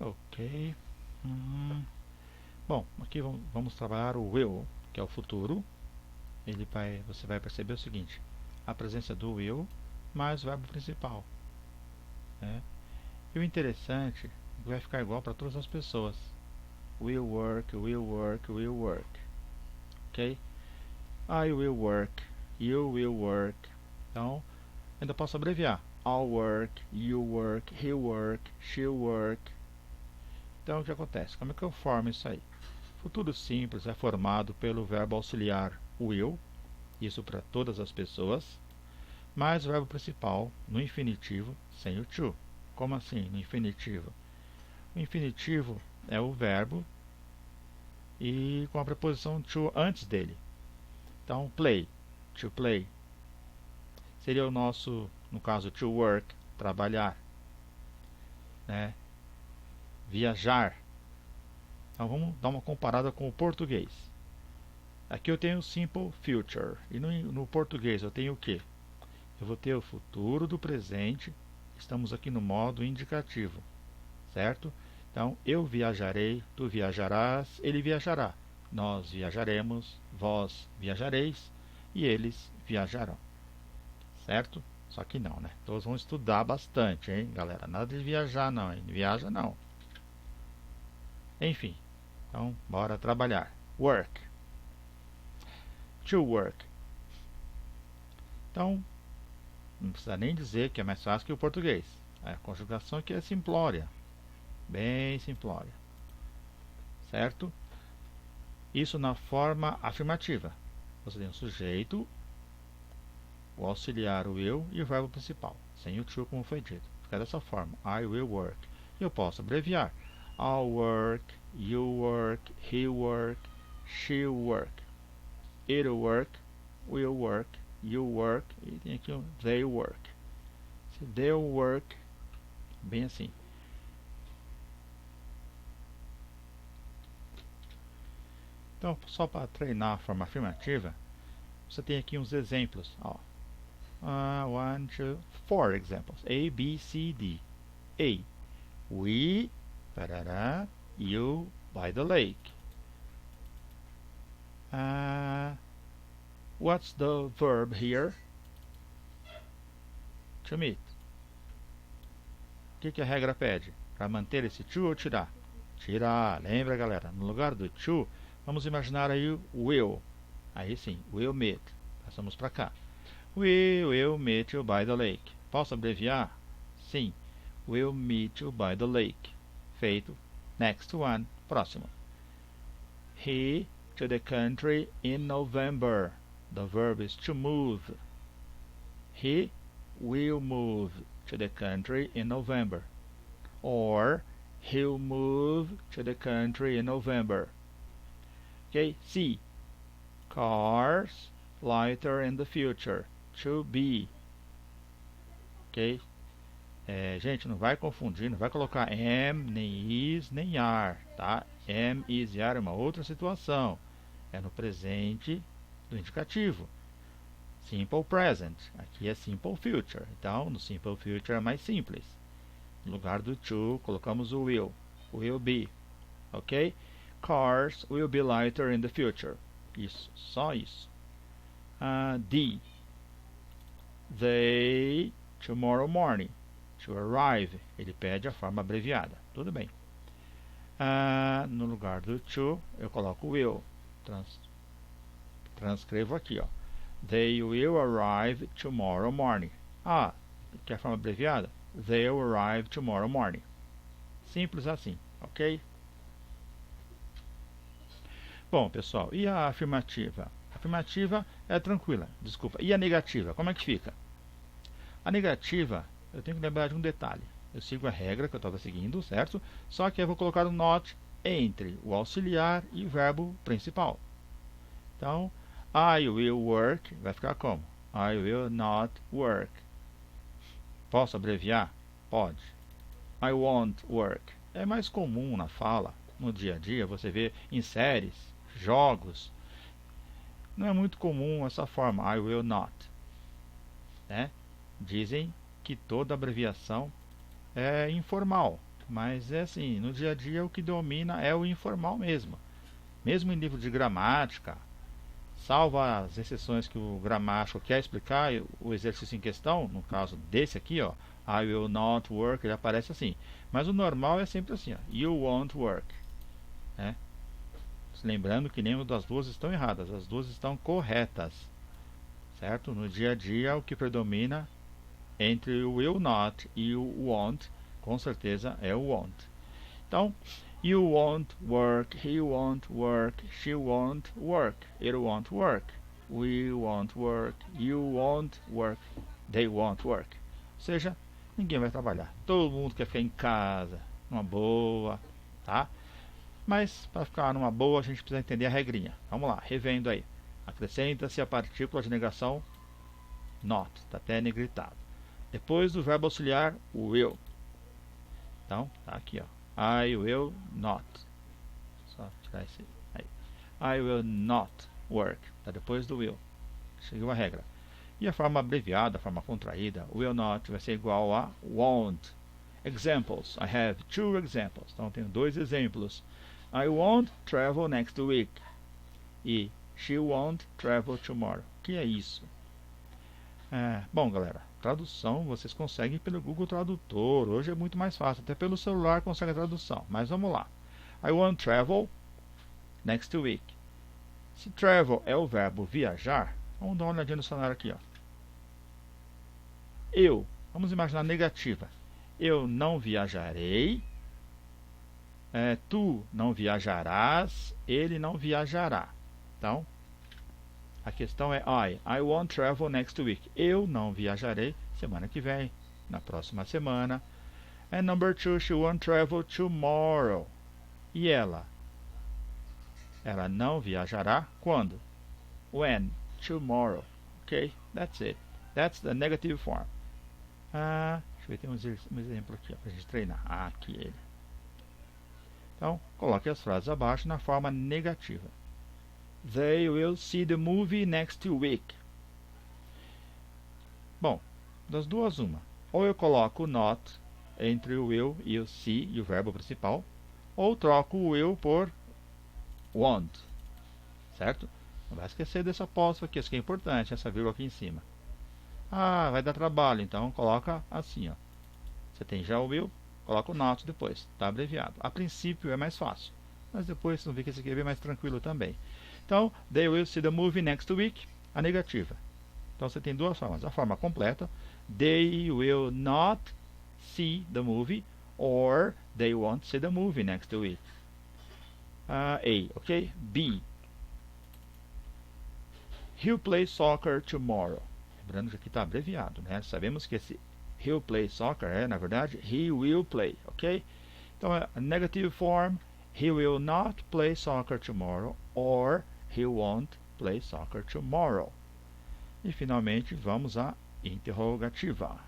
Ok. Bom, aqui vamos trabalhar o will, que é o futuro. Você vai perceber o seguinte: a presença do will mais o verbo principal, né? E o interessante é que vai ficar igual para todas as pessoas. Will work, will work, will work. Ok? I will work, you will work. Então, ainda posso abreviar. I'll work, you work, he'll work, she'll work. Então, o que acontece? Como é que eu formo isso aí? Futuro simples é formado pelo verbo auxiliar will, isso para todas as pessoas, mais o verbo principal no infinitivo sem o to. Como assim no infinitivo? O infinitivo é o verbo e com a preposição to antes dele. Então, play, to play. Seria o nosso, no caso, to work, trabalhar, né? Viajar. Então, vamos dar uma comparada com o português. Aqui eu tenho simple future. E no português eu tenho o quê? Eu vou ter o futuro do presente. Estamos aqui no modo indicativo, certo? Então, eu viajarei, tu viajarás, ele viajará. Nós viajaremos, vós viajareis e eles viajarão. Certo? Só que não, né? Todos vão estudar bastante, hein, galera? Nada de viajar não, hein? Viaja não. Enfim, então, bora trabalhar. Work. To work. Então, não precisa nem dizer que é mais fácil que o português. A conjugação aqui é simplória. Bem simplória. Certo? Isso na forma afirmativa. Você tem o sujeito, o auxiliar, o will e o verbo principal, sem o to, como foi dito. Fica dessa forma: I will work. Eu posso abreviar: I'll work, you work, he work, she work, it'll work, will work, you work, e tem aqui um they work. They'll work, bem assim. Então, só para treinar a forma afirmativa, você tem aqui uns exemplos. Ó. 1, 2, 4 examples. A, B, C, D. A. We, tarará, you by the lake. What's the verb here? To meet. O que a regra pede? Para manter esse to ou tirar? Tirar. Lembra, galera? No lugar do to, vamos imaginar aí o will. Aí sim, will meet. Passamos para cá. We will meet you by the lake. Posso abreviar? Sim. We'll meet you by the lake. Feito. Next one. Próximo. He to the country in November. The verb is to move. He will move to the country in November. Or he'll move to the country in November. Okay. C. Cars lighter in the future. To be. Ok? Gente, não vai confundir, não vai colocar am, nem is, nem are, tá? Am, is e are é uma outra situação. É no presente do indicativo. Simple present. Aqui é simple future. Então, no simple future é mais simples. No lugar do to, colocamos o will. Will be. Ok? Cars will be lighter in the future. Isso, só isso. D. They tomorrow morning. To arrive. Ele pede a forma abreviada. Tudo bem. No lugar do to, eu coloco will. Transcrevo aqui, ó. They will arrive tomorrow morning. Quer a forma abreviada? They will arrive tomorrow morning. Simples assim, ok? Bom, pessoal, e a afirmativa? A afirmativa é tranquila, desculpa. E a negativa, como é que fica? A negativa, eu tenho que lembrar de um detalhe. Eu sigo a regra que eu estava seguindo, certo? Só que eu vou colocar o not entre o auxiliar e o verbo principal. Então, I will work, vai ficar como? I will not work. Posso abreviar? Pode. I won't work. É mais comum na fala, no dia a dia, você vê em séries, jogos. Não é muito comum essa forma, I will not. Né? Dizem que toda abreviação é informal. mas é assim, no dia a dia o que domina é o informal mesmo. Mesmo em livro de gramática, salvo as exceções que o gramático quer explicar, o exercício em questão, no caso desse aqui, ó, I will not work, ele aparece assim. Mas o normal é sempre assim, ó, you won't work. Né? Lembrando que nenhuma das duas estão erradas, as duas estão corretas. Certo? No dia a dia, o que predomina entre o will not e o won't, com certeza é o won't. Então, you won't work, he won't work, she won't work, it won't work, we won't work, you won't work, they won't work. Ou seja, ninguém vai trabalhar. Todo mundo quer ficar em casa, numa boa, tá? Mas para ficar numa boa, a gente precisa entender a regrinha. Vamos lá, revendo aí. Acrescenta-se a partícula de negação not, está até negritado. Depois do verbo auxiliar will. Então, tá aqui, ó. I will not. Só tirar esse aí. I will not work. Está depois do will. Seguiu a regra. E a forma abreviada, a forma contraída, will not vai ser igual a won't. Examples. I have 2 examples. Então, tenho 2 exemplos. I won't travel next week. E she won't travel tomorrow. O que é isso? Bom, galera, tradução vocês conseguem pelo Google Tradutor. Hoje é muito mais fácil. Até pelo celular consegue a tradução. Mas vamos lá. I won't travel next week. Se travel é o verbo viajar, vamos dar uma olhadinha no cenário aqui, ó. Eu, vamos imaginar negativa. Eu não viajarei. Tu não viajarás. Ele não viajará. Então, a questão é I won't travel next week. Eu não viajarei semana que vem, na próxima semana. And number 2, she won't travel tomorrow. E ela? Ela não viajará quando? When? Tomorrow. Ok? That's it. That's the negative form. Deixa eu ver, tem um exemplo aqui para a gente treinar. Aqui ele. Então, coloque as frases abaixo na forma negativa. They will see the movie next week. Bom, das duas uma. Ou eu coloco o not entre o will e o see e o verbo principal, ou troco o will por won't. Certo? Não vai esquecer desse apóstrofo aqui, isso que é importante, essa vírgula aqui em cima. Vai dar trabalho, então coloca assim, ó. Você tem já o will, coloca o not depois, está abreviado. A princípio é mais fácil, mas depois vocês vão ver que esse aqui é bem mais tranquilo também. Então, they will see the movie next week, a negativa. Então você tem duas formas. A forma completa, they will not see the movie, or they won't see the movie next week. A, ok? B, he'll play soccer tomorrow. Lembrando que aqui está abreviado, né? Sabemos que esse he'll play soccer é, na verdade, he will play, ok? Então, a negative form, he will not play soccer tomorrow, or he won't play soccer tomorrow. E finalmente vamos à interrogativa.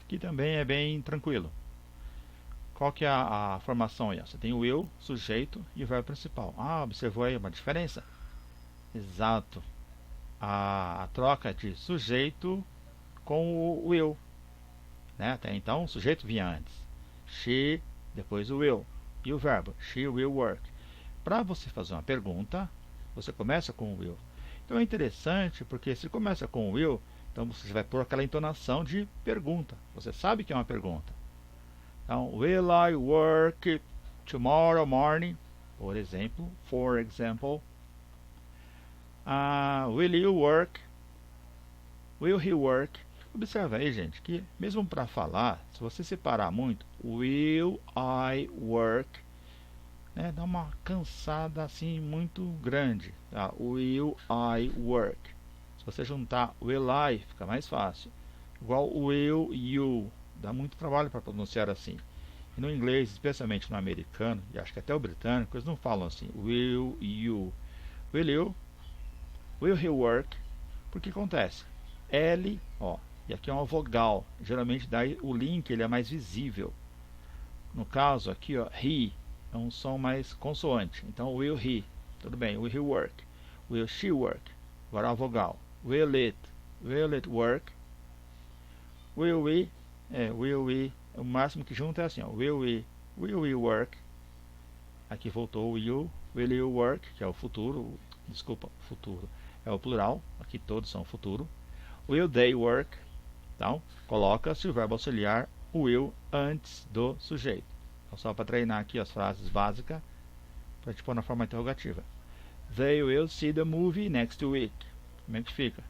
Aqui também é bem tranquilo. Qual que é a formação aí? Você tem o will, sujeito e o verbo principal. Observou aí uma diferença? Exato. A troca de sujeito com o will. Né? Até então o sujeito vinha antes. She, depois o will. E o verbo, she will work. Para você fazer uma pergunta, você começa com o will. Então é interessante porque se começa com o will, então você vai pôr aquela entonação de pergunta. Você sabe que é uma pergunta. Então, will I work tomorrow morning? Por exemplo, for example. Will you work? Will he work? Observa aí, gente, que mesmo para falar, se você separar muito, will I work, né, dá uma cansada assim muito grande. Tá? Will I work? Se você juntar will I, fica mais fácil. Igual will you, dá muito trabalho para pronunciar assim. E no inglês, especialmente no americano, e acho que até o britânico, eles não falam assim. Will you? Will you? Will he work? Porque acontece? L, ó, e aqui é uma vogal. Geralmente daí o link ele é mais visível. No caso aqui, ó, he é um som mais consoante. Então, will he? Tudo bem. Will he work? Will she work? Agora a vogal. Will it? Will it work? Will we? Will we o máximo que junta é assim, ó, will we work, aqui voltou o will you work, que é o futuro, desculpa, futuro é o plural, aqui todos são futuro. Will they work? Então, coloca-se o verbo auxiliar will antes do sujeito. Então, só para treinar aqui as frases básicas, para te pôr na forma interrogativa. They will see the movie next week. Como é que fica?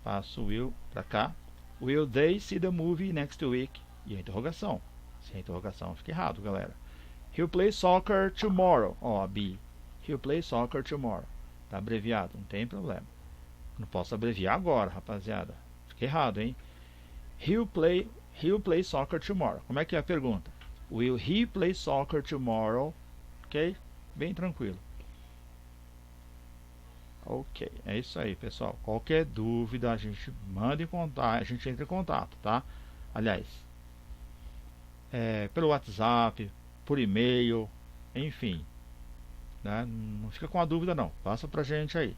Passo o will para cá. Will they see the movie next week? E a interrogação. Se a interrogação fica errado, galera. He'll play soccer tomorrow. Ó, B. He'll play soccer tomorrow. Tá abreviado, não tem problema. Não posso abreviar agora, rapaziada. Fica errado, hein? He'll play soccer tomorrow. Como é que é a pergunta? Will he play soccer tomorrow? Ok? Bem tranquilo. Ok, é isso aí, pessoal. Qualquer dúvida, a gente manda em contato, a gente entra em contato, tá? Aliás, pelo WhatsApp, por e-mail, enfim, né? Não fica com a dúvida não. Passa pra gente aí.